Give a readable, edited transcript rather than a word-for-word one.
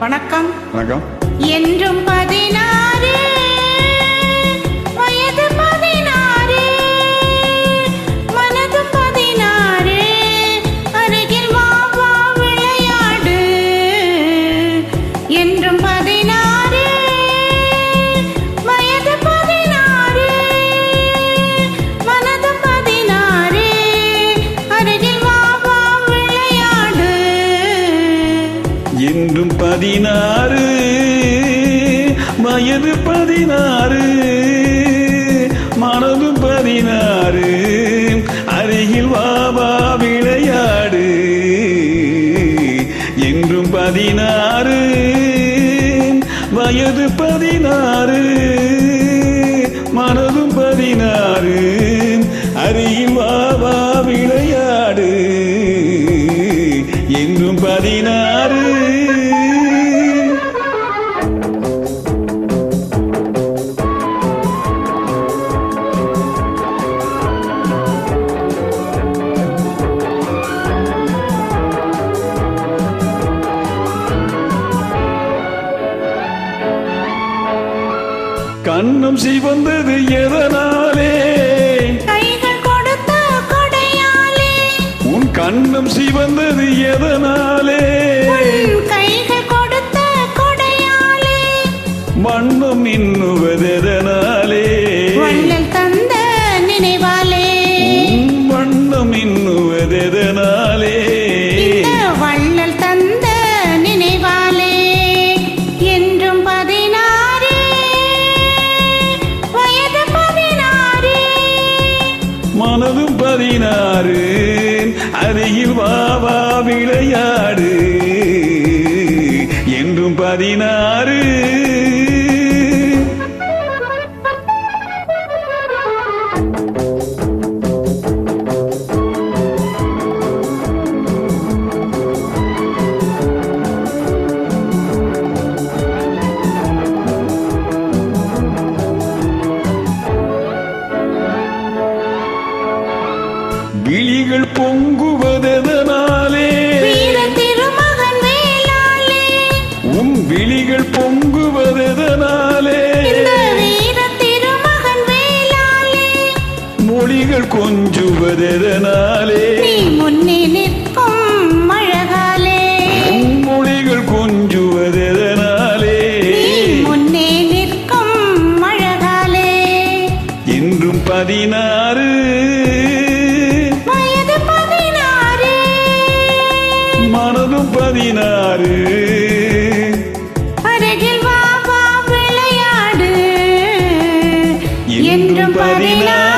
வணக்கம். வணக்கம். என்றும் 16 வயது 16 மனது 16 அருகில் வா வா விளையாடு. என்றும் 16 வயது 16 மனது 16 அருகில் வா வா விளையாடு. என்றும் 16 வயது 16 மனதும் 16 அருகில் வா வா விளையாடு. என்றும் 16 வயது 16 மனதும் 16 அருகில் வா வா விளையாடு. என்றும் 16 கண்ணம் சிவந்தது எதனாலே? கைகள் கொடுத்த கொடையாலே. உன் கண்ணம் சிவந்தது எதனாலே? உன் கைகள் கொடுத்த கொடையாலே. வண்ணம் இன்னுவதெதனாலே? வள்ளல் தந்த நினைவாலே. உன் வண்ணம் இன்னுவதெதனாலே? இந்த வள்ளல் தந்த நினைவாலே. என்றும் 16 வயது 16 மனதும் 16 அருகில் வா வா விளையாடு. என்றும் 16 விழிகள் பொங்குவதெதனாலே? வீர திருமகன் வேளாலே. உன் விழிகள் பொங்குவதெதனாலே? இந்த வீர திருமகன் வேளாலே. மொழிகள் கொஞ்சுவதெதனாலே? நீ முன்னே நிற்கும் அழகாலே. உன் மொழிகள் கொஞ்சுவதெதனாலே? நீ முன்னே நிற்கும் அழகாலே. என்றும் 16 வயது 16 மனதும் 16 அருகில் வா வா விளையாடு. என்றும் 16